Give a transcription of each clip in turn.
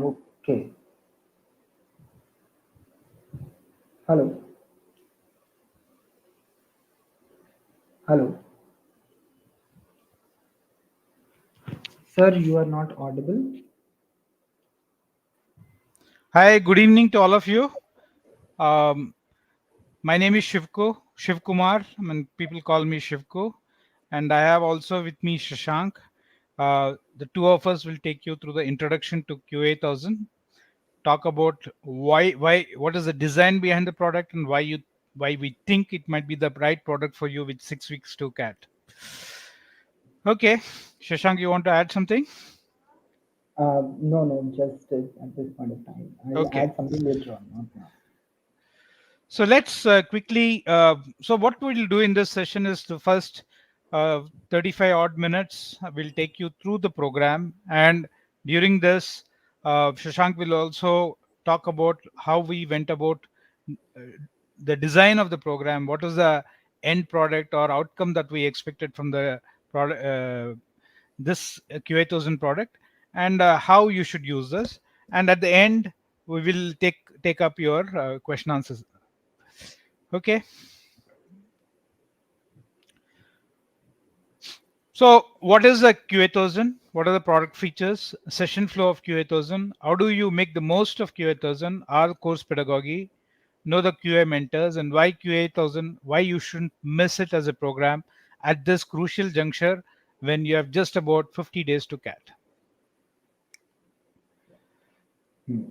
Okay. Hello. Hello. Sir, you are not audible. Hi, good evening to all of you. Um, my name is Shivkumar. I mean, people call me Shivku. And I have also with me Shashank. The two of us will take you through the introduction to QA1000, talk about what is the design behind the product and why we think it might be the right product for you with 6 weeks to CAT. Okay, Shashank, you want to add something? No, just at this point of time. I'll Okay. add something later on, not now. So let's quickly. So what we'll do in this session is the first 35 odd minutes. We'll take you through the program, and during this, Shashank will also talk about how we went about uh, the design of the program. What is the end product or outcome that we expected from the product, this QA1000 product, and how you should use this. And at the end, we will take up your question answers. Okay. So what is the QA1000? What are the product features? Session flow of QA1000. How do you make the most of QA1000? Our course pedagogy. Know the QA mentors and why QA1000, why you shouldn't miss it as a program at this crucial juncture when you have just about 50 days to CAT. Hmm.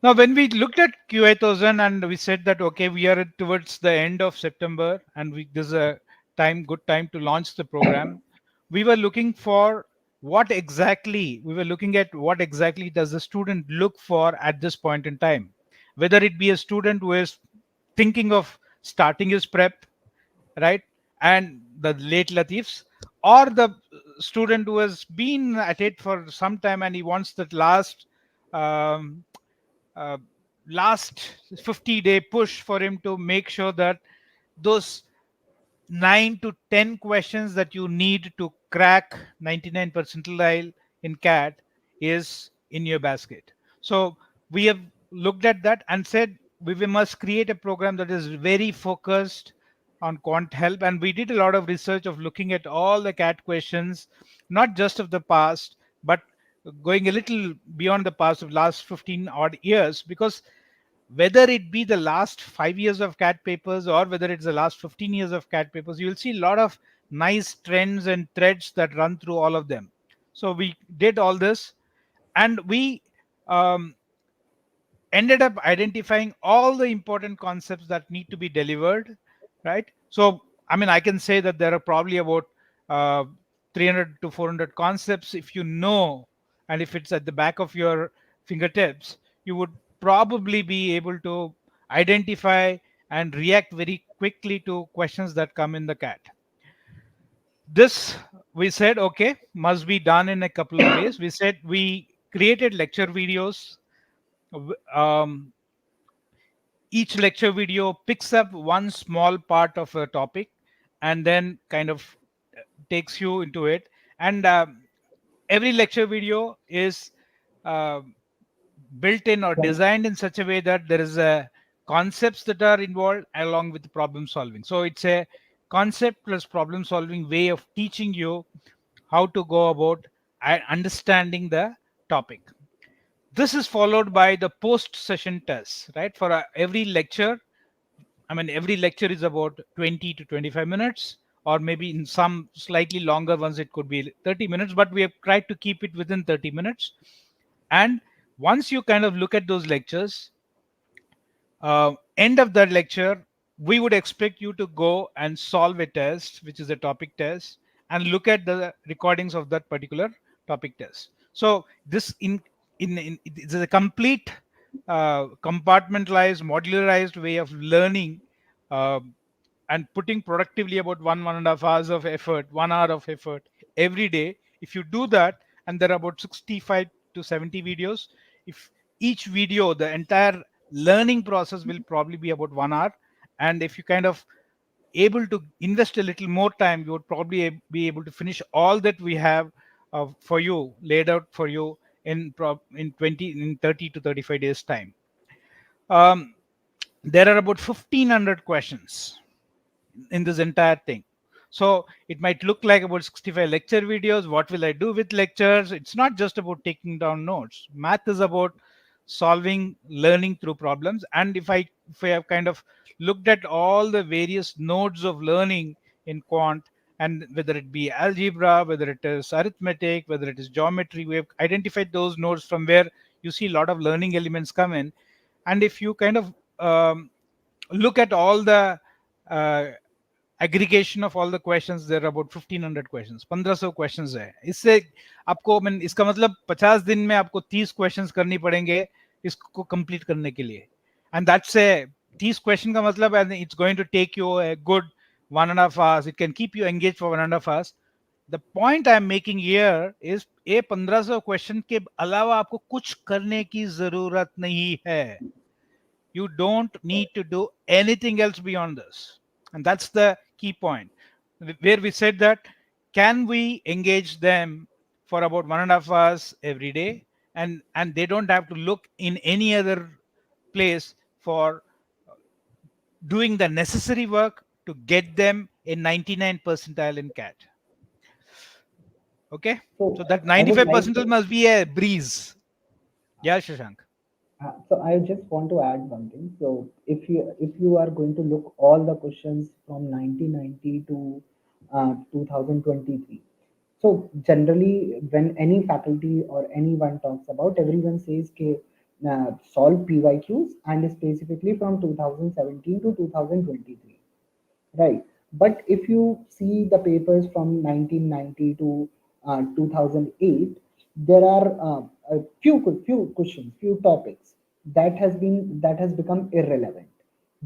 Now, when we looked at QA1000 and we said that, okay, we are towards the end of September and this is a good time to launch the program. We were looking for we were looking at what exactly does the student look for at this point in time. Whether it be a student who is thinking of starting his prep, right? And the late Latifs, or the student who has been at it for some time and he wants that um, uh, last 50-day push for him to make sure that those 9 to 10 questions that you need to crack 99 percentile in CAT is in your basket. So we have looked at that and said we must create a program that is very focused on quant help. And we did a lot of research of looking at all the CAT questions, not just of the past, but going a little beyond the past of last 15 odd years, because whether it be the last 5 years of CAT papers or whether it's the last 15 years of CAT papers, you'll see a lot of nice trends and threads that run through all of them. So we did all this, and we um, ended up identifying all the important concepts that need to be delivered, right? So I mean, I can say that there are probably about uh, 300 to 400 concepts. If you know, and if it's at the back of your fingertips, you would probably be able to identify and react very quickly to questions that come in the CAT. This, we said, okay, must be done in a couple of ways. We said we created lecture videos. um, each lecture video picks up one small part of a topic and then kind of takes you into it. And every lecture video is uh, built in or Can, designed in such a way that there is a concepts that are involved along with the problem solving. So it's a concept plus problem solving way of teaching you how to go about understanding the topic. This is followed by the post session tests, right? For every lecture, I mean, every lecture is about 20 to 25 minutes, or maybe in some slightly longer ones, it could be 30 minutes, but we have tried to keep it within 30 minutes. And once you kind of look at those lectures, end of that lecture, we would expect you to go and solve a test, which is a topic test, and look at the recordings of that particular topic test. So this in it's a complete compartmentalized, modularized way of learning, uh, and putting productively about 1.5 hours of effort, 1 hour of effort every day. If you do that, and there are about 65 to 70 videos, if each video, the entire learning process will probably be about 1 hour. And if you kind of able to invest a little more time, you would probably be able to finish all that we have for you laid out for you in 30 to 35 days time. um, there are about 1500 questions in this entire thing. So it might look like about 65 lecture videos. What will I do with lectures? It's not just about taking down notes. Math is about solving, learning through problems. And if I have kind of looked at all the various nodes of learning in quant, and whether it be algebra, whether it is arithmetic, whether it is geometry, we have identified those nodes from where you see a lot of learning elements come in. And if you kind of look at all the uh, aggregation of all the questions, there are about 1500 questions, 1500 questions है। इससे आपको इसका मतलब 50 दिन में आपको 30 questions करनी पड़ेंगे इसको कंप्लीट करने के लिए। एंड दैट्स ए 30 क्वेश्चन का मतलब it's going to take you a good 1.5 hours. It can keep you engaged for 1.5 hours. The point I am making here is ये 1500 क्वेश्चन के अलावा आपको कुछ करने की जरूरत नहीं है। You don't need to do anything else beyond this. And that's the key point, where we said that can we engage them for about 1.5 hours every day, and they don't have to look in any other place for doing the necessary work to get them a 99 percentile in cat. Okay, So so that I would 95 like percentile to, must be a breeze. Yeah, Shashank. so I just want to add one thing. So if you are going to look all the questions from 1990 to 2023. So generally, when any faculty or anyone talks about, everyone says ke, solve PYQs and specifically from 2017 to 2023. Right. But if you see the papers from 1990 to 2008, there are a few questions, few topics that has become irrelevant.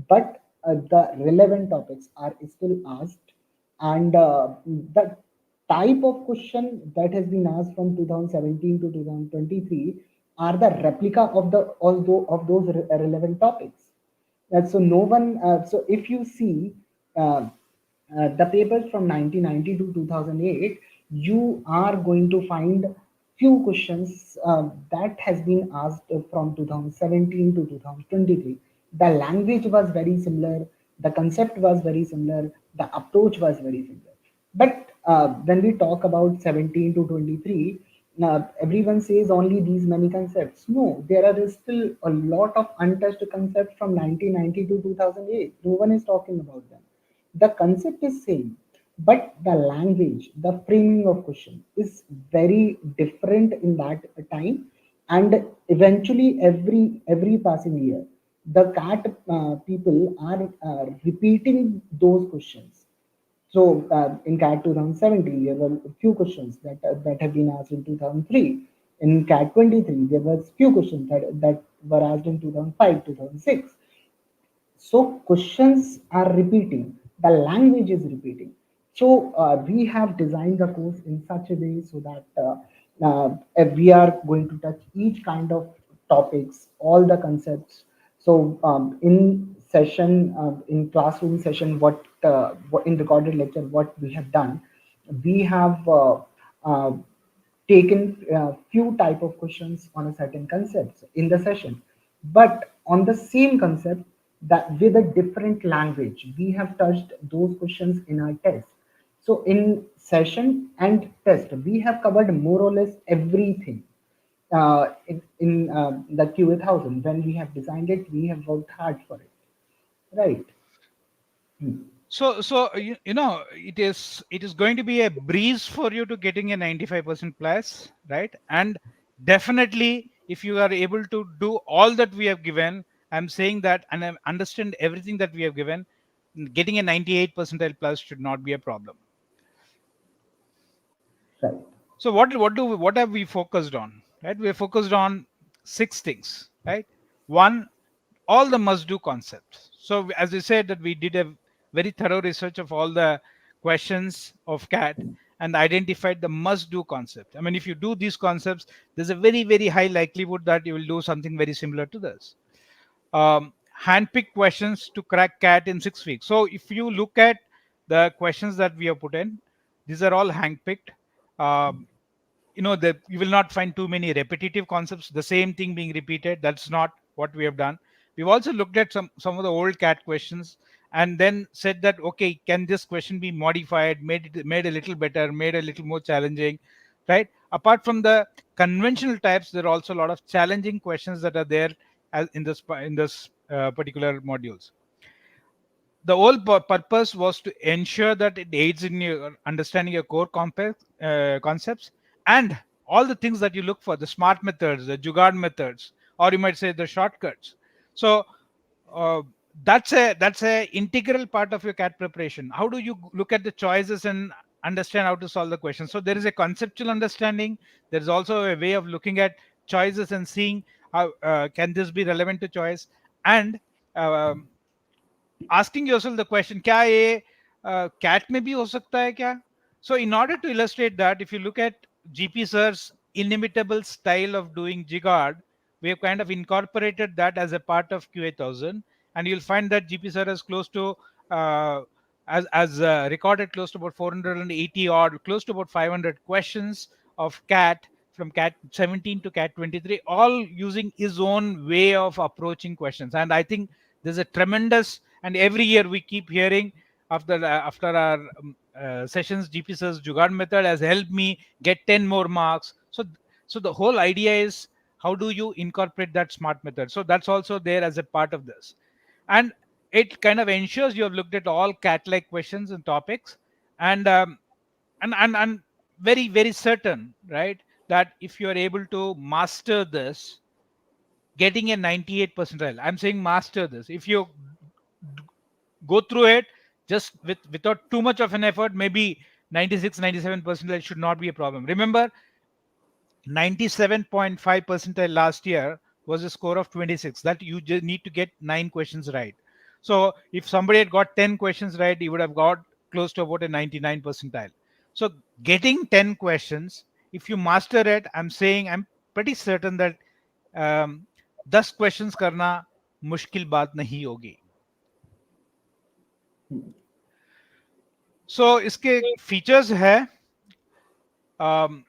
But the relevant topics are still asked, and the type of question that has been asked from 2017 to 2023 are the replica of those relevant topics. So no one. So if you see uh, the papers from 1990 to 2008, you are going to find few questions that has been asked from 2017 to 2023. The language was very similar. The concept was very similar. The approach was very similar. But when we talk about 17 to 23, everyone says only these many concepts. No, there are still a lot of untouched concepts from 1990 to 2008. No one is talking about them. The concept is same, but the language, the framing of question is very different in that time. And eventually, every passing year, the cat people are repeating those questions. So in CAT 2017, there were a few questions that have been asked in 2003. In CAT 23, there were few questions that were asked in 2005, 2006. So questions are repeating, the language is repeating. So we have designed the course in such a way so that we are going to touch each kind of topics, all the concepts. So in session, in classroom session, what in recorded lecture, what we have done, we have uh, taken few type of questions on a certain concepts in the session, but on the same concept that with a different language we have touched those questions in our test. So in session and test we have covered more or less everything. In the QA1000, when we have designed it, we have worked hard for it, right? Hmm. So it is going to be a breeze for you to getting a 95% plus, right? And definitely, if you are able to do all that we have given, I'm saying that, and I understand everything that we have given, getting a 98 percentile plus should not be a problem. Right. So what have we focused on? Right, we are focused on six things. Right, one, all the must do concepts. So as you said that we did a very thorough research of all the questions of cat and identified the must do concept. I mean, if you do these concepts, there's a very high likelihood that you will do something very similar to this. Handpicked questions to crack cat in 6 weeks. So if you look at the questions that we have put in, these are all handpicked. Um, that you will not find too many repetitive concepts, the same thing being repeated. That's not what we have done. We've also looked at some of the old cat questions, and then said that, okay, can this question be modified, made a little better, made a little more challenging, right? Apart from the conventional types, there are also a lot of challenging questions that are there as in this particular modules. The whole purpose was to ensure that it aids in your understanding your core complex concepts, and all the things that you look for, the smart methods, the jugaad methods, or you might say the shortcuts. So uh, that's a integral part of your cat preparation. How do you look at the choices and understand how to solve the question? So there is a conceptual understanding. There is also a way of looking at choices and seeing how can this be relevant to choice, and um asking yourself the question, क्या ये cat में भी हो सकता है क्या? So in order to illustrate that, if you look at GP Sir's inimitable style of doing jigard, we have kind of incorporated that as a part of QA1000, and you'll find that GP Sir has close to uh, as recorded close to about 480 odd, close to about 500 questions of cat, from cat 17 to cat 23, all using his own way of approaching questions. And I think there's a tremendous, and every year we keep hearing after our sessions, GP Sir's Jugaad method has helped me get 10 more marks. So the whole idea is, how do you incorporate that smart method? So that's also there as a part of this, and it kind of ensures you have looked at all cat-like questions and topics, and and very very certain, right, that if you are able to master this, getting a 98 percentile. I'm saying master this. If you go through it just without too much of an effort, maybe 96, 97 percentile should not be a problem. Remember, 97.5 percentile last year was a score of 26. That you just need to get 9 questions right. So if somebody had got 10 questions right, he would have got close to about a 99 percentile. So getting 10 questions, if you master it, I'm pretty certain that um, 10 questions करना मुश्किल बात नहीं होगी. So इसके features है, um,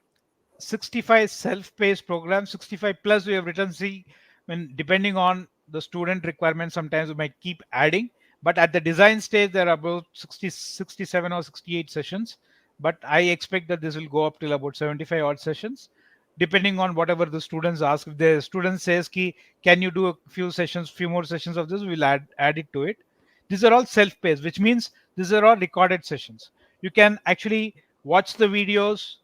65 self-paced programs, 65 plus we have written. See, when depending on the student requirement, sometimes we might keep adding, but at the design stage there are about 60, 67 or 68 sessions, but I expect that this will go up till about 75 odd sessions, depending on whatever the students ask. If the student says ki, can you do a few more sessions of this, we'll add it to it. These are all self-paced, which means these are all recorded sessions. You can actually watch the videos,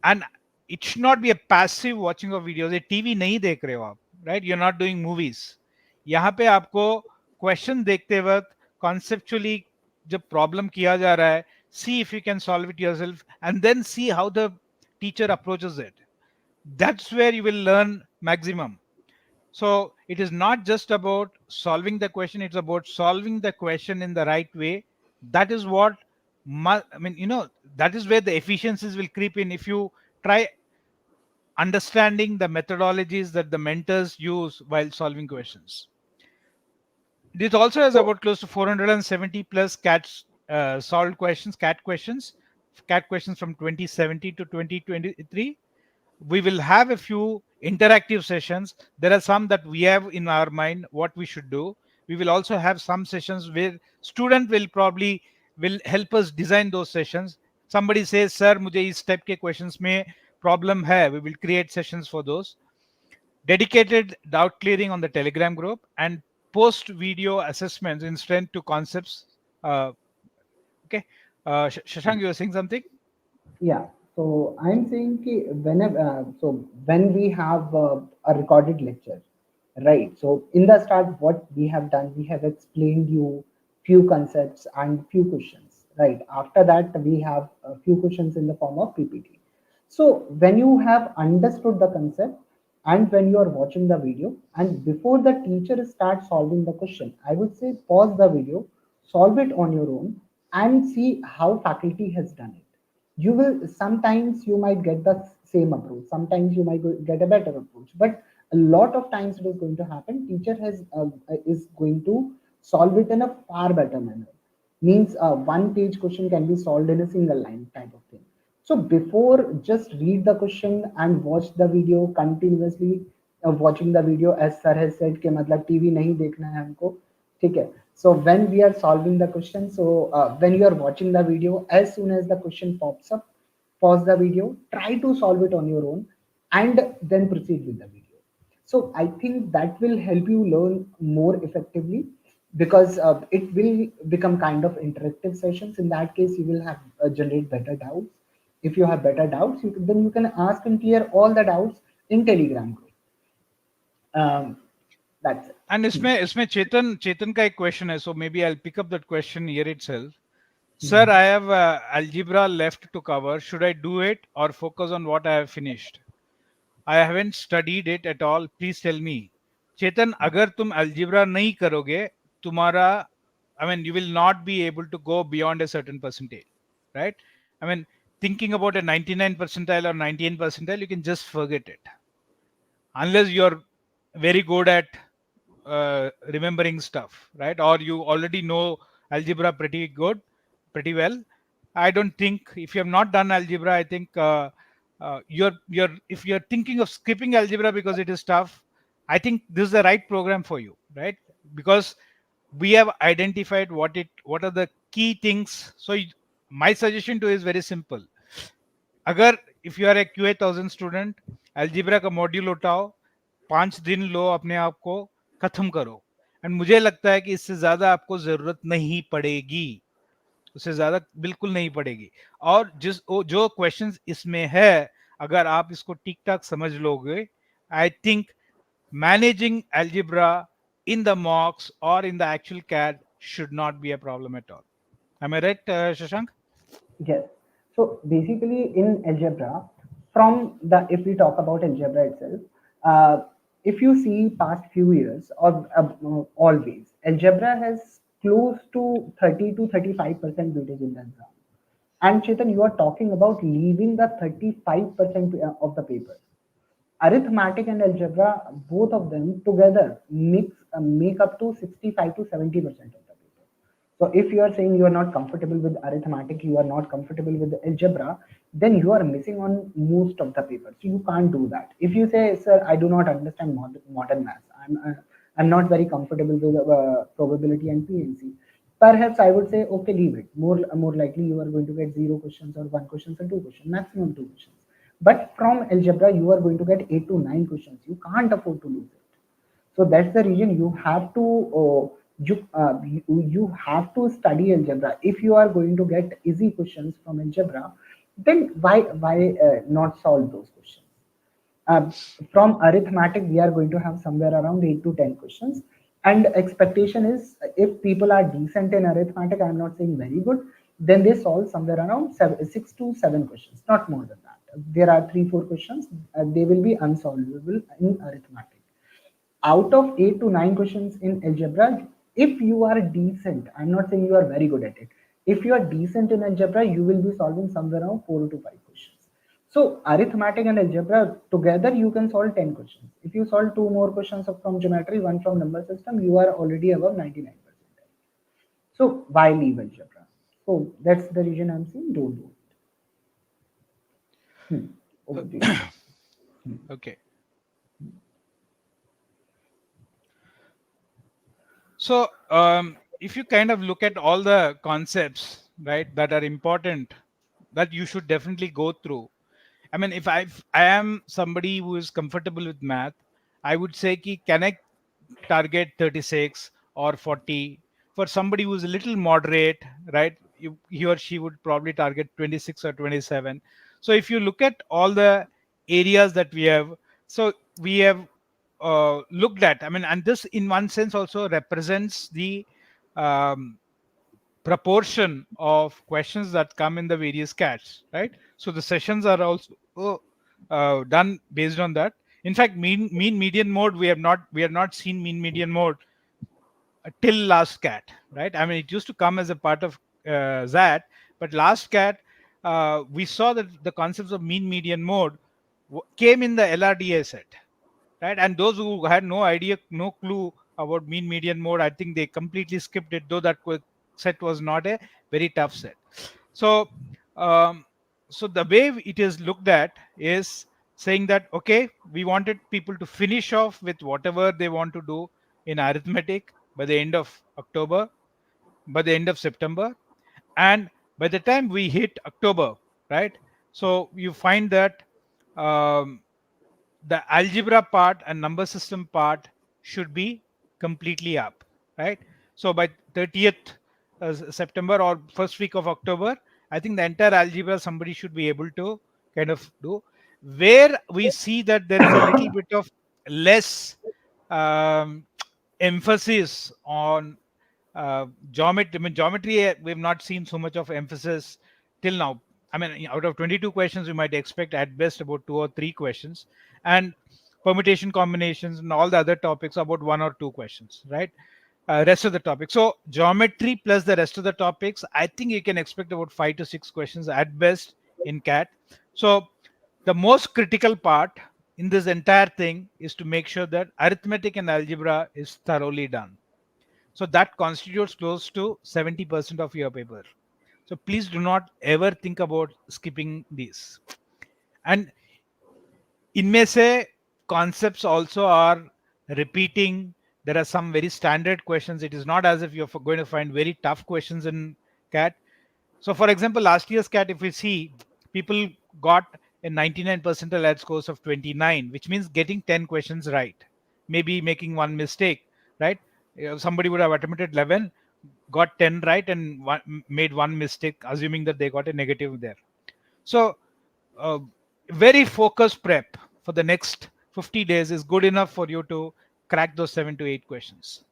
and it should not be a passive watching of videos. ये TV नहीं देख रहे हो आप, right? You're not doing movies. यहाँ पे आपको question देखते वक्त conceptually जब प्रॉब्लम किया जा रहा है, see if you can solve it yourself, and then see how the teacher approaches it. That's where you will learn maximum. So it is not just about solving the question, it's about solving the question in the right way. That is what I mean, that is where the efficiencies will creep in. If you try understanding the methodologies that the mentors use while solving questions. This also has So about close to 470 plus solved questions, cat questions from 2017 to 2023. We will have a few interactive sessions. There are some that we have in our mind what we should do. We will also have some sessions where student will help us design those sessions. Somebody says, sir, मुझे इस type के questions में problem है, we will create sessions for those. Dedicated doubt clearing on the Telegram group, and post video assessments in strength to concepts. Okay, Shashank, you were saying something? yeah, so I'm saying कि whenever so when we have a recorded lecture, right? So in the start, what we have done, we have explained you few concepts and few questions, right? After that, we have a few questions in the form of PPT. So when you have understood the concept and when you are watching the video and before the teacher starts solving the question, I would say pause the video, solve it on your own, and see how faculty has done it. You will sometimes you might get the same approach, sometimes you might get a better approach, but a lot of times it is going to happen teacher has is going to solve it in a far better manner. Means one page question can be solved in a single line type of thing. So before, just read the question and watch the video continuously. Watching the video, as sir has said, कि मतलब TV नहीं देखना है हमको, ठीक है. So when we are solving the question, so when you are watching the video, as soon as the question pops up, pause the video, try to solve it on your own, and then proceed with the video. So I think that will help you learn more effectively, because it will become kind of interactive sessions. In that case, you will have generate better doubts. If you have better doubts, then you can ask and clear all the doubts in Telegram group. um, that's it. And इसमें चेतन का एक question है, so maybe I'll pick up that question here itself. Sir, I have algebra left to cover. Should I do it or focus on what I have finished? I haven't studied it at all. Please tell me. चेतन, अगर तुम algebra नहीं करोगे, तुम्हारा, I mean, you will not be able to go beyond a certain percentage, right? I mean, thinking about a 99 percentile or 98 percentile, you can just forget it. Unless you're very good at remembering stuff, right? Or you already know algebra pretty good, pretty well. I don't think, if you have not done algebra, I think you're if you're thinking of skipping algebra because it is tough, I think this is the right program for you, right? Because we have identified what are the key things. So my suggestion to you is very simple. अगर if you are a QA1000 student, algebra का module उठाओ, 5 दिन लो, अपने आप को खत्म करो. And मुझे लगता है कि इससे ज्यादा आपको जरूरत नहीं पड़ेगी, उससे ज्यादा बिल्कुल नहीं पड़ेगी. और जो क्वेश्चंस इसमें है, अगर आप इसको ठीक ठाक समझ लोगे, I think managing algebra in the mocks or in the actual CAD should not be a problem at all. Am I right, Shashank? Yes. So basically, in algebra, from the if we talk about algebra itself, uh, if you see past few years or always, algebra has close to 30 to 35% weightage in the exam. And Chetan, you are talking about leaving the 35% of the paper. Arithmetic and algebra, both of them together make up to 65 to 70% of the paper. So if you are saying you are not comfortable with arithmetic, you are not comfortable with algebra, then you are missing on most of the paper. So you can't do that. If you say, sir, I do not understand modern maths, I'm not very comfortable with probability and PNC. Perhaps I would say, okay, leave it. More likely you are going to get 0 questions or 1 questions or 2 questions, maximum 2 questions. But from algebra, you are going to get 8 to 9 questions. You can't afford to lose it. So that's the reason you have to you have to study algebra. If you are going to get easy questions from algebra, then why not solve those questions? Uh, from arithmetic, we are going to have somewhere around 8 to 10 questions. And expectation is, if people are decent in arithmetic, I'm not saying very good, then they solve somewhere around 6 to 7 questions, not more than that. There are 3 4 questions, they will be unsolvable in arithmetic. Out of 8 to 9 questions in algebra, if you are decent, I'm not saying you are very good at it. If you are decent in algebra, you will be solving somewhere around 4 to 5 questions. So arithmetic and algebra together, you can solve 10 questions. If you solve 2 more questions from geometry, one from number system, you are already above 99%. So why leave algebra? So that's the reason I'm saying don't do it. Over to you, sir. Okay. So, if you kind of look at all the concepts, right, that are important, that you should definitely go through. I mean, if I am somebody who is comfortable with math, I would say, ki, can I target 36 or 40? For somebody who's a little moderate, right, he or she would probably target 26 or 27. So if you look at all the areas that we have, so we have looked at, I mean, and this in one sense also represents the um, proportion of questions that come in the various cats, right? So the sessions are also done based on that. In fact, mean median mode, we have not seen mean median mode till last cat, right? I mean, it used to come as a part of that, but last cat, we saw that the concepts of mean median mode came in the LRDA set, right? And those who had no idea, no clue about mean median mode, I think they completely skipped it, though that set was not a very tough set. So, um, So the way it is looked at is saying that okay, we wanted people to finish off with whatever they want to do in arithmetic by the end of October, by the end of September, and by the time we hit October, right? So you find that um, the algebra part and number system part should be completely up, right? So by 30th September or first week of October, I think the entire algebra somebody should be able to kind of do. Where we see that there is a little bit of less um, emphasis on geometry. I mean, geometry, we've not seen so much of emphasis till now. I mean, out of 22 questions, we might expect at best about 2 or 3 questions, and permutation combinations and all the other topics about 1 or 2 questions, right? Rest of the topics. So geometry plus the rest of the topics, I think you can expect about 5 to 6 questions at best in CAT. So the most critical part in this entire thing is to make sure that arithmetic and algebra is thoroughly done. So that constitutes close to 70% of your paper. So please do not ever think about skipping these. And इनमें से concepts also are repeating. There are some very standard questions. It is not as if you're going to find very tough questions in CAT. So, for example, last year's CAT, if we see, people got a 99 percentile at scores of 29, which means getting 10 questions right, maybe making one mistake, right? Somebody would have attempted 11, got 10 right, and made one mistake, assuming that they got a negative there. So, uh, very focused prep for the next 50 days is good enough for you to crack those 7 to 8 questions.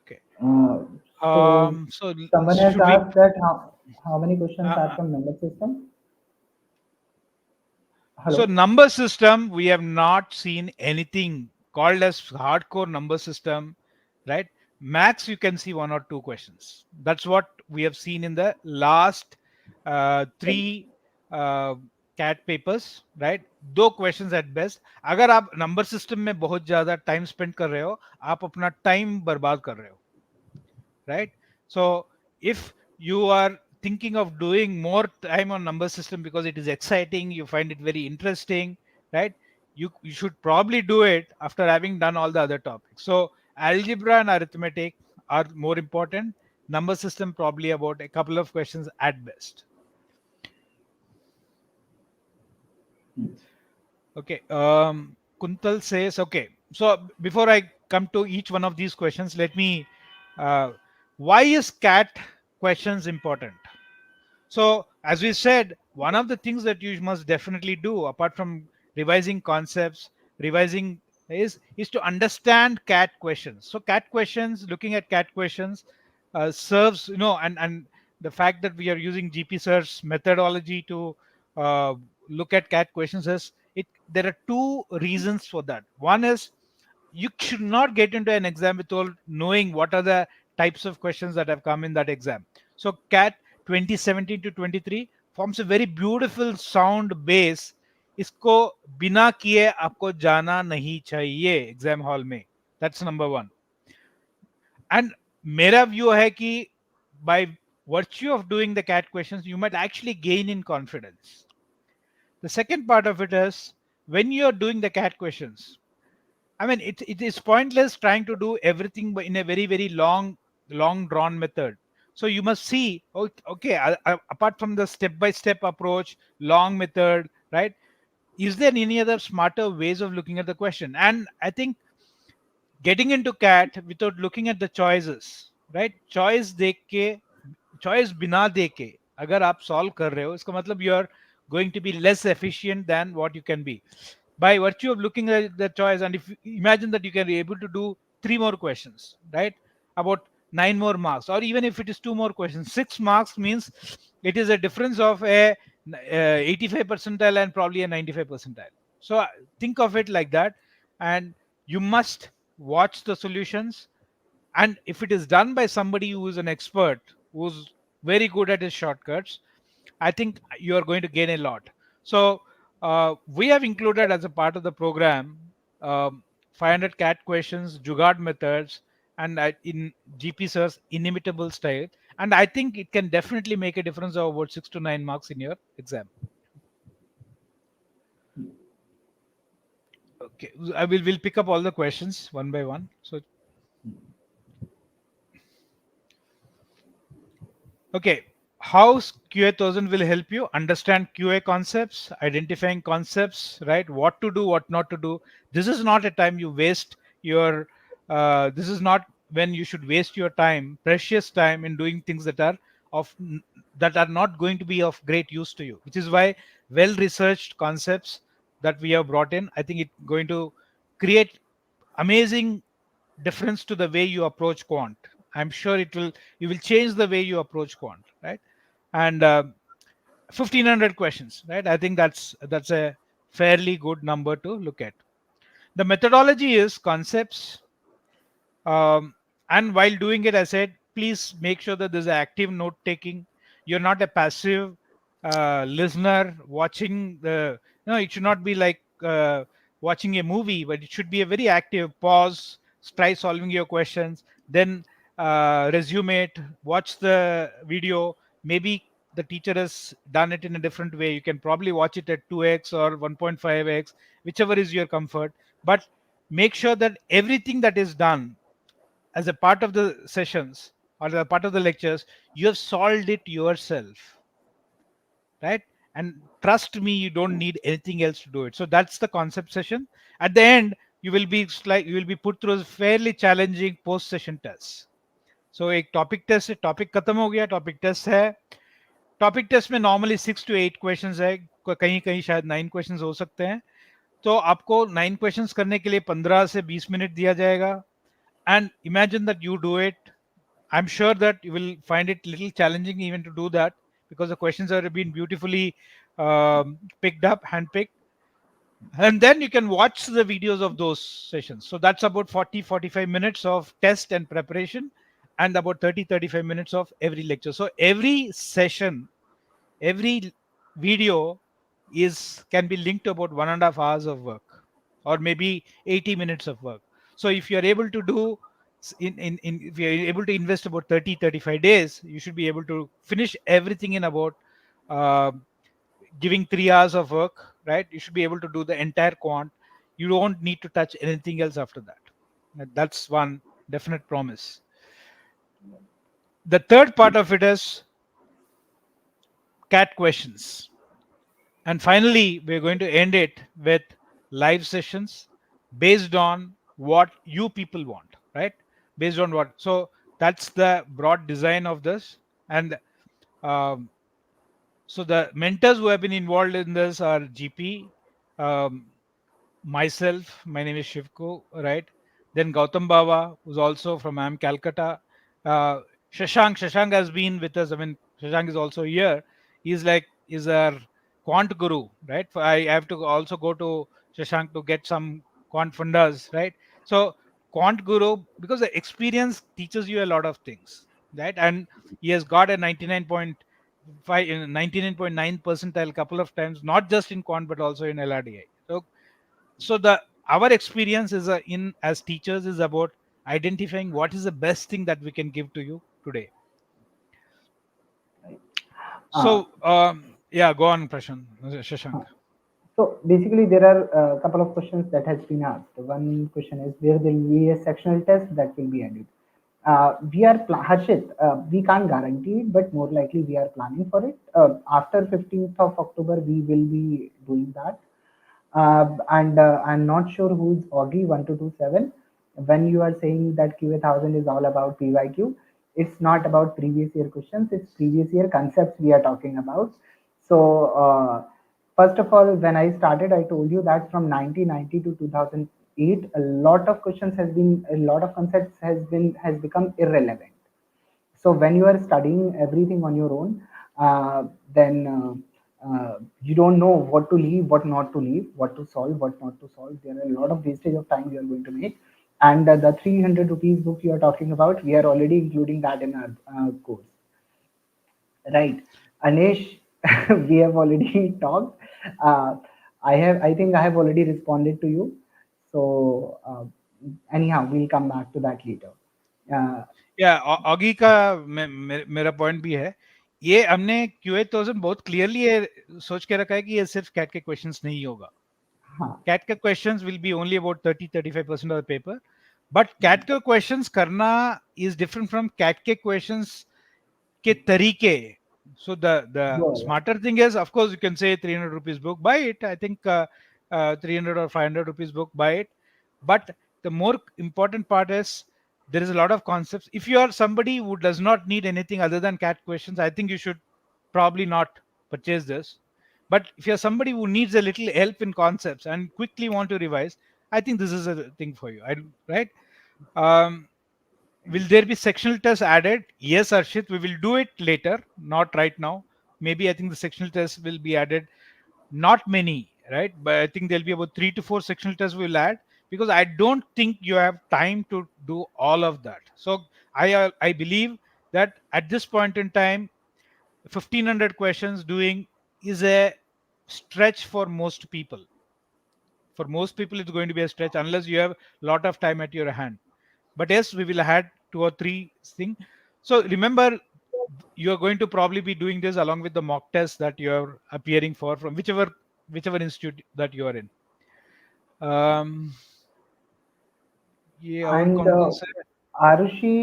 Okay. Uh, so So someone has should we? asked that how many questions are Uh, from number system? So Hello. number system, we have not seen anything called as hardcore number system, right? Max, you can see 1 or 2 questions. That's what we have seen in the last three uh, cat papers, right? 2 questions at best. अगर आप number system में बहुत ज़्यादा time spend कर रहे हो, आप अपना time बर्बाद कर रहे हो, right? So if you are thinking of doing more time on number system because it is exciting, you find it very interesting, right? You should probably do it after having done all the other topics. So algebra and arithmetic are more important. Number system probably about a couple of questions at best. Okay. Kuntal says, okay. So before I come to each one of these questions, let me. Uh, why is cat questions important? So, as we said, one of the things that you must definitely do, apart from revising concepts, revising is to understand cat questions. So, cat questions, looking at cat questions, serves and the fact that we are using GP Sir's methodology to uh, look at cat questions is it. There are two reasons for that. One is you should not get into an exam without knowing what are the types of questions that have come in that exam. So CAT 2017 to 23 forms a very beautiful sound base. इसको बिना किए आपको जाना नहीं चाहिए exam hall में. That's number one. And मेरा view है कि by virtue of doing the CAT questions, you might actually gain in confidence. The second part of it is when you're doing the CAT questions, I mean, it is pointless trying to do everything in a very, very long drawn method. So you must see, okay, apart from the step by step approach, long method, right? Is there any other smarter ways of looking at the question? And I think getting into cat without looking at the choices, right? Choice बिना देके अगर आप solve कर रहे हो इसका मतलब you are going to be less efficient than what you can be by virtue of looking at the choice. And if you imagine that you can be able to do 3 more questions, right, about 9 more marks, or even if it is 2 more questions, 6 marks means it is a difference of a 85 percentile and probably a 95 percentile. So think of it like that, and you must watch the solutions. And if it is done by somebody who is an expert, who's very good at his shortcuts, I think you are going to gain a lot. So we have included as a part of the program 500 cat questions, Jugaad methods, and in GP Sir's inimitable style. and I think it can definitely make a difference of about 6 to 9 marks in your exam. Okay, I will pick up all the questions one by one. So okay, how QA1000 will help you understand QA concepts, identifying concepts, right? What to do, what not to do. This is not a time you waste your. This is not when you should waste your time, precious time, in doing things that are of that are not going to be of great use to you. Which is why well-researched concepts that we have brought in, I think it's going to create amazing difference to the way you approach quant. I'm sure it will, you will change the way you approach quant, right? And 1500 questions, right? I think that's a fairly good number to look at. The methodology is concepts, um, and while doing it, I said, please make sure that there's an active note taking. You're not a passive listener watching the. No, it should not be like watching a movie, but it should be a very active pause, try solving your questions, then resume it, watch the video. Maybe the teacher has done it in a different way. You can probably watch it at 2x or 1.5x, whichever is your comfort. But make sure that everything that is done as a part of the sessions or a part of the lectures, you have solved it yourself, right? And trust me, you don't need anything else to do it. So that's the concept session. At the end, you will be put through a fairly challenging post session test. So एक topic test है, topic खत्म हो गया, topic test है. Topic test में normally 6 to 8 questions है, कहीं कहीं शायद 9 क्वेश्चंस हो सकते हैं. तो आपको 9 क्वेश्चंस करने के लिए 15 से 20 मिनट दिया जाएगा. And imagine that you do it. I'm sure that you will find it little challenging even to do that, because the questions are being beautifully picked up, handpicked. And then you can watch the videos of those sessions. So that's about 40-45 minutes of test and preparation, and about 30-35 minutes of every lecture. So every session, every video is can be linked to about 1.5 hours of work, or maybe 80 minutes of work. So if you're able to do if you're able to invest about 30-35 days, you should be able to finish everything in about uh, giving 3 hours of work, right? You should be able to do the entire quant. You don't need to touch anything else after that. That's one definite promise. The third part of it is cat questions. And finally, we're going to end it with live sessions based on what you people want, right? Based on what. So that's the broad design of this. And um, so the mentors who have been involved in this are GP, um, myself, my name is Shivku, right? Then Gautam Baba, who's also from IIM Calcutta. Uh, Shashank has been with us. I mean, Shashank is also here. Is our quant guru, right? I have to also go to Shashank to get some quant fundas, right? So quant guru, because the experience teaches you a lot of things, right? And he has got a 99.9 percentile couple of times, not just in quant but also in LRDI. So the our experience is in as teachers is about identifying what is the best thing that we can give to you today. Right. Uh, So yeah, go on, Prashant. Shashank. uh, so basically, there are a couple of questions that has been asked. One question is where there will be a sectional test that will be added. Harshit, we can't guarantee it, but more likely we are planning for it. After 15th of October, we will be doing that. And I'm not sure who's Augie 1227. When you are saying that QA1000 is all about PYQ, it's not about previous year questions, it's previous year concepts we are talking about. So, first of all, when I started, I told you that from 1990 to 2008, a lot of questions has been, a lot of concepts has become irrelevant. So when you are studying everything on your own, then you don't know what to leave, what not to leave, what to solve, what not to solve. There are a lot of wastage of time you are going to make. And the 300 rupees book you are talking about, we are already including that in our course, right? Anish, we have already talked. Uh, I think I have already responded to you. So anyhow, we'll come back to that later. uh, या Oggy का मेरा point भी है। ये हमने QA1000 बहुत clearly ये सोच के रखा है कि ये सिर्फ कैट के क्वेश्चंस नहीं होगा। हाँ, कैट के questions will be only about 30-35% of the paper, but CAT के क्वेश्चंस करना इज डिफरेंट फ्रॉम कैट के क्वेश्चंस के तरीके. So the go ahead. smarter thing is, of course, you can say 300 rupees book, buy it. I think 300 or 500 rupees book, buy it. But the more important part is there is a lot of concepts. If you are somebody who does not need anything other than cat questions, I think you should probably not purchase this. But if you're somebody who needs a little help in concepts and quickly want to revise, I think this is a thing for you. Right? Um, Will there be sectional tests added? Yes, Arshit, we will do it later, not right now. Maybe I think the sectional tests will be added. Not many, right? But I think there'll be about 3 to 4 sectional tests we'll add, because I don't think you have time to do all of that. So I believe that at this point in time, 1500 questions doing is a stretch for most people. For most people, it's going to be a stretch unless you have a lot of time at your hand. But yes, we will add 2 or 3 things. So remember, you are going to probably be doing this along with the mock test that you are appearing for from whichever institute that you are in. ये और And कौन कौन से. Arushi,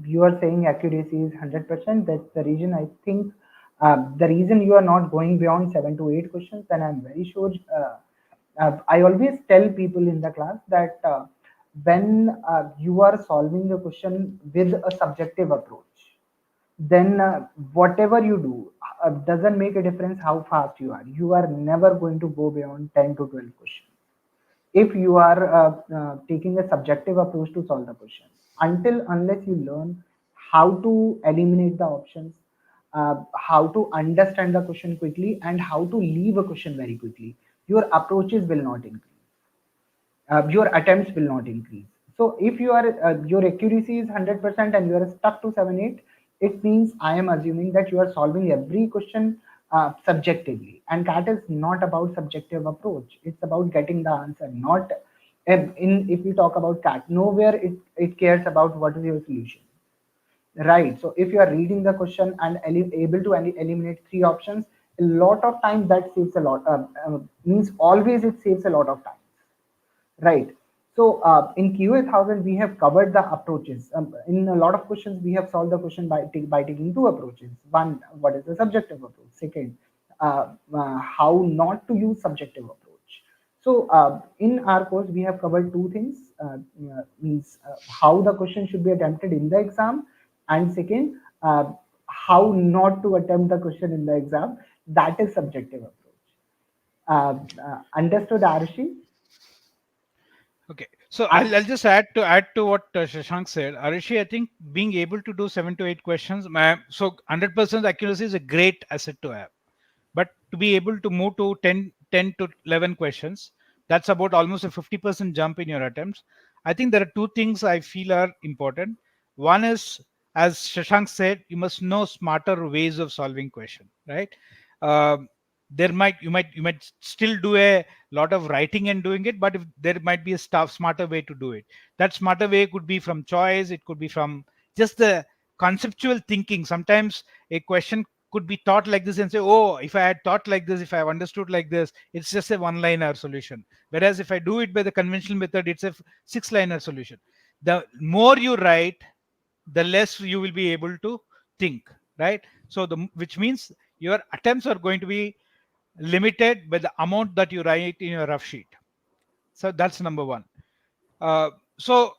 you are saying accuracy is 100%. That's the reason I think the reason you are not going beyond 7 to 8 questions. Then I'm very sure. I always tell people in the class that when you are solving a question with a subjective approach, then whatever you do doesn't make a difference how fast you are. You are never going to go beyond 10 to 12 questions if you are taking a subjective approach to solve the question. Until unless you learn how to eliminate the options, how to understand the question quickly, and how to leave a question very quickly, your approaches will not increase, your attempts will not increase. So if you are your accuracy is 100% and you are stuck to 7 8, it means I am assuming that you are solving every question subjectively, and that is not about subjective approach. It's about getting the answer. Not in if we talk about cat, nowhere it cares about what is your solution. Right. So if you are reading the question and able to eliminate 3 options, a lot of time that saves a lot. Means always it saves a lot of time. Right. So in QA1000, we have covered the approaches. In a lot of questions, we have solved the question by taking 2 approaches. One, what is the subjective approach? Second, how not to use subjective approach. So in our course, we have covered 2 things. Means how the question should be attempted in the exam, and second, how not to attempt the question in the exam. That is subjective approach. Understood, Arishi? Okay, so I'll just add to what Shashank said. Arishi, I think being able to do 7 to 8 questions, so 100% accuracy is a great asset to have. But to be able to move to 10 to 11 questions, that's about almost a 50% jump in your attempts. I think there are 2 things I feel are important. One is, as Shashank said, you must know smarter ways of solving question, right? Um there might still do a lot of writing and doing it, but if there might be a smarter way to do it. That smarter way could be from choice, it could be from just the conceptual thinking. Sometimes a question could be taught like this and say, oh, if I had thought like this, if I have understood like this, it's just a one liner solution. Whereas if I do it by the conventional method, it's a 6 liner solution. The more you write, the less you will be able to think, right? So which means your attempts are going to be limited by the amount that you write in your rough sheet. So that's number one. So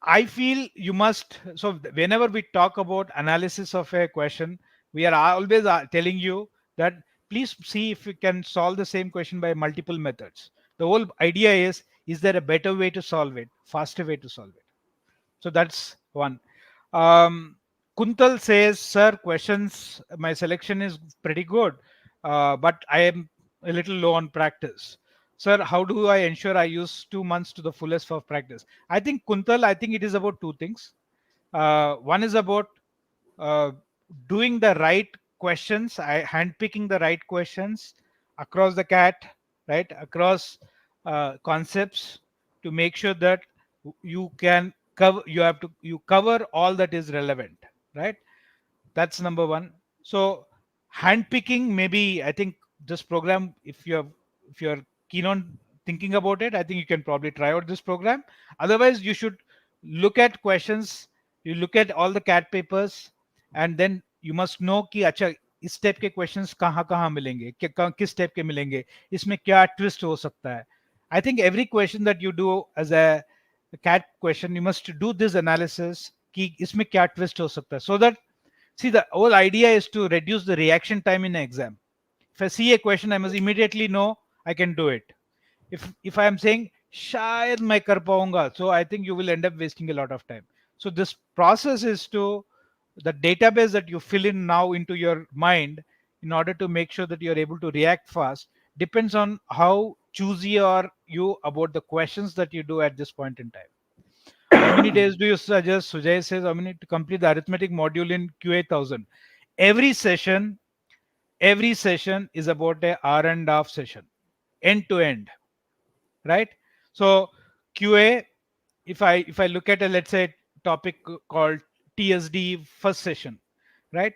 I feel you must. So whenever we talk about analysis of a question, we are always telling you that please see if you can solve the same question by multiple methods. The whole idea is there a better way to solve it, faster way to solve it? So that's one. Um, Kuntal says, "Sir, questions. My selection is pretty good, but I am a little low on practice. Sir, how do I ensure I use 2 months to the fullest for practice?" I think Kuntal, I think it is about 2 things. One is about uh, doing the right questions, handpicking the right questions across the cat, right, across concepts, to make sure that you can you cover all that is relevant, right? That's number one. So handpicking, maybe I think this program, if you're keen on thinking about it, I think you can probably try out this program. Otherwise, you should look at questions. You look at all the CAT papers, and then you must know कि अच्छा इस type के questions कहाँ कहाँ मिलेंगे, किस type के मिलेंगे, इसमें क्या ट्विस्ट हो सकता है. I think every question that you do as a CAT question, you must do this analysis कि इसमें क्या twist हो सकता है, so that, see, the whole idea is to reduce the reaction time in an exam. If I see a question, I must immediately know I can do it. If I am saying शायद मैं कर पाऊंगा, so I think you will end up wasting a lot of time. So this process is to the database that you fill in now into your mind in order to make sure that you are able to react fast depends on how choosy are you about the questions that you do at this point in time. How many days do you suggest? Sujay says how many to complete the arithmetic module in QA1000. Every session, every session is about a hour and a half session, end to end, right? So QA, if I look at a, let's say, topic called TSD first session, right?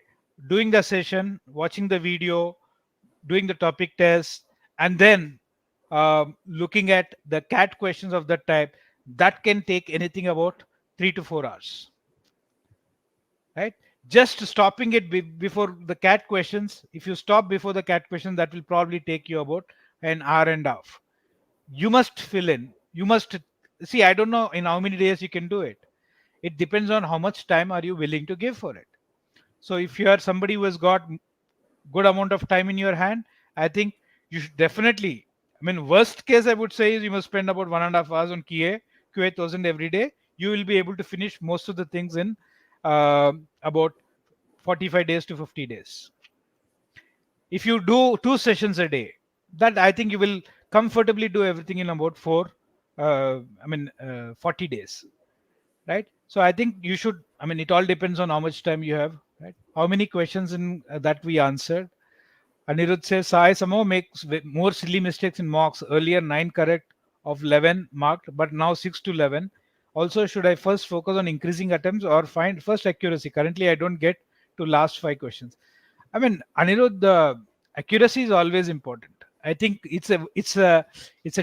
Doing the session, watching the video, doing the topic test, and then looking at the CAT questions of that type, that can take anything about 3 to 4 hours, right? Just stopping it before the CAT questions. If you stop before the CAT question, that will probably take you about an hour and a half. You must fill in. You must see. I don't know in how many days you can do it. It depends on how much time are you willing to give for it. So if you are somebody who has got good amount of time in your hand, I think you should definitely. I mean, worst case I would say is you must spend about 1.5 hours on QA1000 every day. You will be able to finish most of the things in about 45 days to 50 days. If you do 2 sessions a day, that I think you will comfortably do everything in about 40 days, right? So I think you should. I mean, it all depends on how much time you have, right? How many questions in that we answered. Anirudh says, I somehow makes more silly mistakes in mocks. Earlier, 9 correct of 11 marked, but now 6 to 11. Also, should I first focus on increasing attempts or find first accuracy? Currently, I don't get to last 5 questions. I mean, Anirudh, the accuracy is always important. I think it's a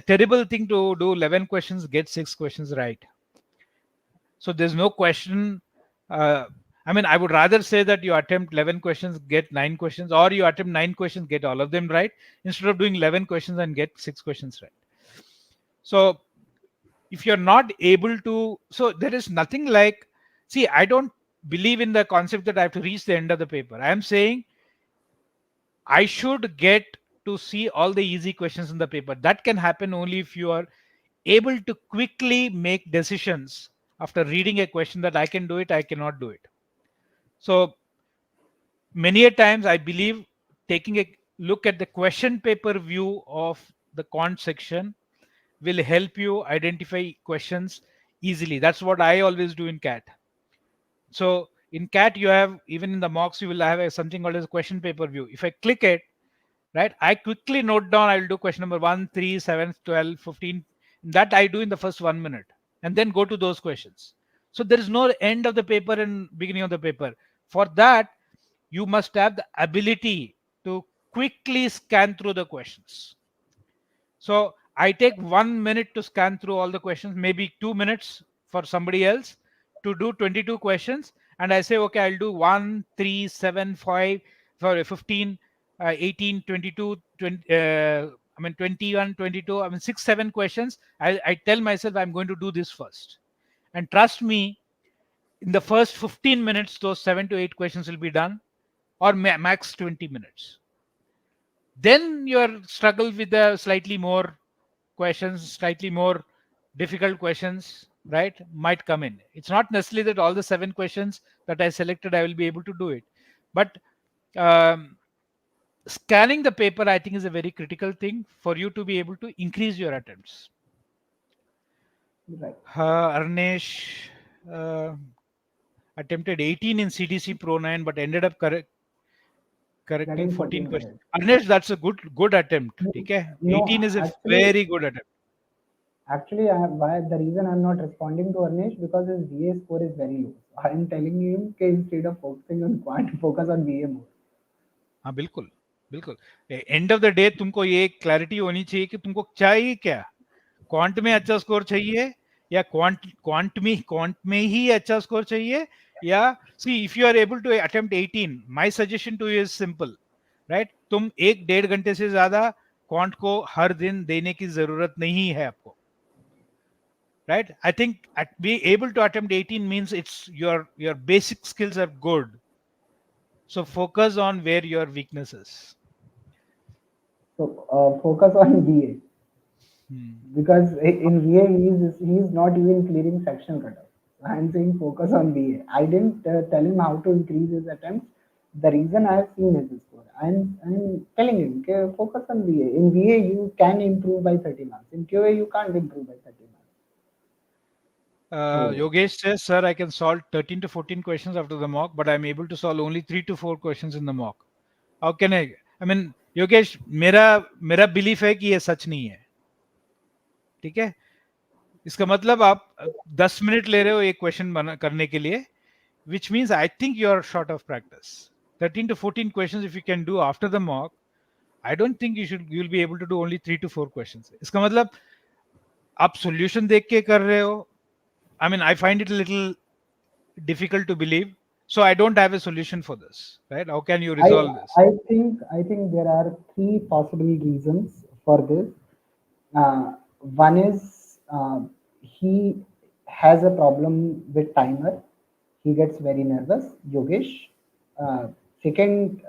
terrible thing to do 11 questions, get 6 questions right. So there's no question. Uh, I mean, I would rather say that you attempt 11 questions, get 9 questions, or you attempt 9 questions, get all of them right, instead of doing 11 questions and get 6 questions right. So if you're not able to, so there is nothing like, see, I don't believe in the concept that I have to reach the end of the paper. I am saying I should get to see all the easy questions in the paper. That can happen only if you are able to quickly make decisions after reading a question that I can do it, I cannot do it. So many a times I believe taking a look at the question paper view of the quant section will help you identify questions easily. That's what I always do in CAT. So in CAT, you have, even in the mocks, you will have something called as a question paper view. If I click it, right, I quickly note down, I'll do question number 1, 3, 7, 12, 15. That I do in the first 1 minute and then go to those questions. So there is no end of the paper and beginning of the paper. For that, you must have the ability to quickly scan through the questions. So I take 1 minute to scan through all the questions, maybe 2 minutes for somebody else to do 22 questions. And I say, okay, I'll do 1, 3, 7, 5, sorry, 15, 18, 22, 20, 21, 22, 6, 7 questions. I tell myself I'm going to do this first. And trust me, in the first 15 minutes, those 7 to 8 questions will be done, or max 20 minutes. Then your struggle with the slightly more questions, slightly more difficult questions, right, might come in. It's not necessarily that all the 7 questions that I selected, I will be able to do it. But um, scanning the paper, I think, is a very critical thing for you to be able to increase your attempts. Right. Arnesh uh, attempted 18 in CDC Pro 9, but ended up correcting Getting 14 14 questions. correct. Arnesh, that's a good attempt. No, Okay, 18 is a no, very good actually, attempt. Actually, why the reason I'm not responding to Arnesh because his VA score is very low. So I'm telling him कि instead of focusing on quant, focus on VA more. हाँ बिल्कुल, बिल्कुल। End of the day तुमको ये clarity होनी चाहिए कि तुमको चाहिए क्या। क्वांट में अच्छा स्कोर चाहिए, या क्वांट में ही अच्छा स्कोर चाहिए, या see if you are able to attempt 18, my suggestion to you is simple, right? तुम एक डेढ़ घंटे से ज्यादा क्वांट को हर दिन देने की जरूरत नहीं है आपको, right? I think at be able to attempt 18 means it's your basic skills are good, so focus on where your weakness is. So focus on VA Hmm. because in VA he is not even clearing sectional cutoff. I'm saying focus on VA. I didn't tell him how to increase his attempts. The reason I have seen his score, I'm telling him okay, focus on VA. In VA you can improve by 30 marks. In QA you can't improve by 30 marks. So Yogesh says, sir, I can solve 13 to 14 questions after the mock, but I'm able to solve only 3 to 4 questions in the mock. How can I mean, Yogesh, मेरा belief है कि ये सच नहीं है, ठीक है? इसका मतलब आप 10 मिनट ले रहे हो एक क्वेश्चन बना करने के लिए, which means I think you are short of practice. 13 to 14 questions if you can do after the mock, I don't think you'll be able to do only 3 to 4 questions. इसका मतलब आप solution देख के कर रहे हो. I mean, I find it a little difficult to believe. So I don't have a solution for this, right? How can you I resolve this? I think there are three possible reasons for this. Uh, One is he has a problem with timer. He gets very nervous. Yogesh. Uh, Second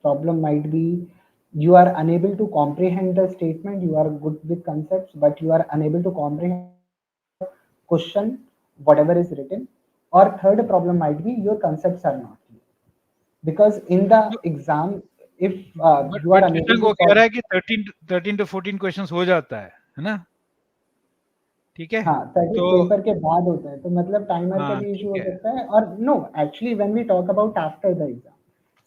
problem might be you are unable to comprehend the statement. You are good with concepts, but you are unable to comprehend the question, whatever is written. Or third problem might be your concepts are not clear because in the No, exam if you are but unable Shashank to वो कह solve रहा है कि 13 to 14 questions हो जाता है ना? ठीक है? हाँ 30 तो पेपर के बाद होता है तो मतलब टाइमर का हाँ, भी इशू ठीक हो है। सकता है और no actually when we talk about after the exam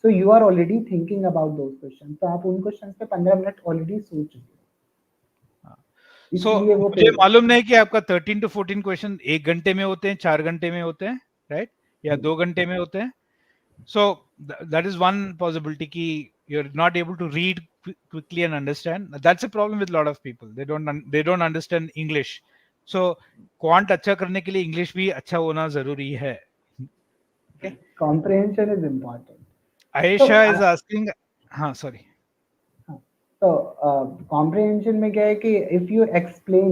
so you are already thinking about those question तो आप उन क्वेश्चन पे 15 मिनट ऑलरेडी सोच चुके हो सो इसलिए वो मुझे मालूम नहीं कि आपका 13 टू 14 क्वेश्चन 1 घंटे में होते हैं, 4 घंटे में होते हैं, राइट? या 2 घंटे में होते हैं। So that is one possibility कि you are not able to read quickly and understand. That's a problem with a lot of people. They don't understand English. So quant अच्छा करने के लिए इंग्लिश भी अच्छा होना जरूरी है। Okay. कॉम्प्रिहेंशन इज इम्पोर्टेंट तो Ayesha is asking, हाँ sorry. तो कॉम्प्रिहेंशन में क्या है कि if you explain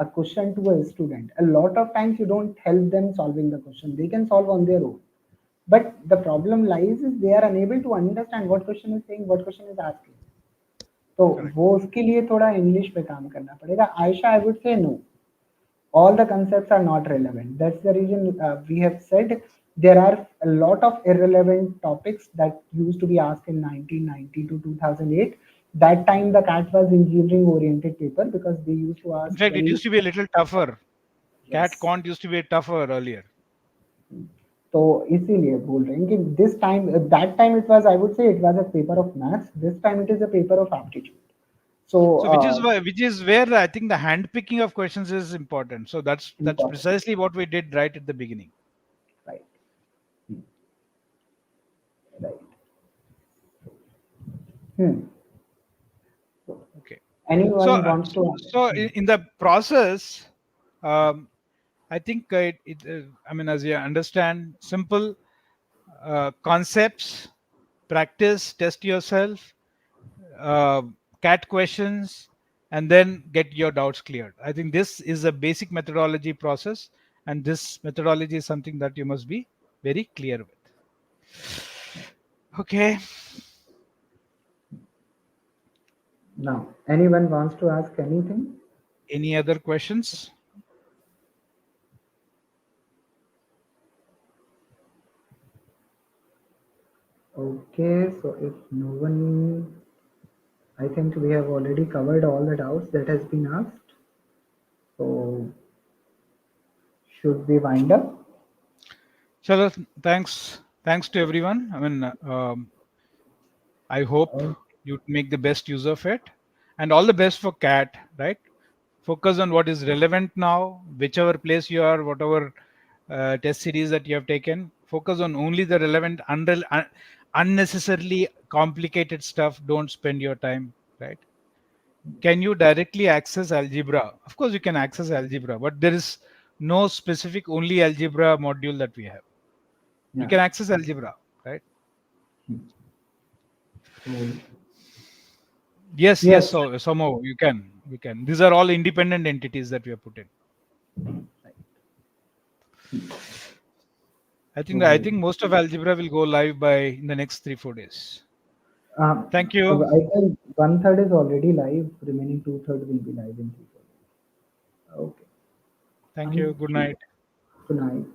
a question to a student a lot of times you don't help them solving the question they can solve on their own but the problem lies is they are unable to understand what question is saying what question is asking तो Correct. वो उसके लिए थोड़ा English पे काम करना पड़ेगा Ayesha I would say know all the concepts are not relevant. That's the reason we have said there are a lot of irrelevant topics that used to be asked in 1990 to 2008. That time the CAT was engineering oriented paper because they used to In ask fact, it very used to be a little tougher. Cat yes. quant used to be tougher earlier. तो इसीलिए बोल रहे हैं कि this time that time it was I would say it was a paper of maths. This time it is a paper of aptitude. So So which is where I think the hand picking of questions is important. So that's important, precisely what we did right at the beginning. right? Right. Hmm. So Okay. So anyone wants to? so in the process, um, I think I mean, as you understand, simple concepts, practice, test yourself, uh, cat questions, and then get your doubts cleared. I think this is a basic methodology process, and this methodology is something that you must be very clear with. Okay. Now, anyone wants to ask anything? Any other questions? Okay, so if no one, I think we have already covered all the doubts that has been asked. So should we wind up? Chalo, thanks to everyone. I mean, I hope Oh, you make the best use of it, and all the best for cat, right? Focus on what is relevant now, whichever place you are, whatever test series that you have taken. Focus on only the relevant, unnecessarily complicated stuff. Don't spend your time, right? Can you directly access algebra? Of course, you can access algebra, but there is no specific only algebra module that we have. We Yeah. can access algebra, right? So Yes, yes. yes. So somehow you can, you can. These are all independent entities that we have put in. I So think most of algebra will go live by in the next 3 4 days. uh, Thank you. I think one third is already live. Remaining two third will be live in 3 4 days. Okay. Thank Thank you. Good you. night. Good night.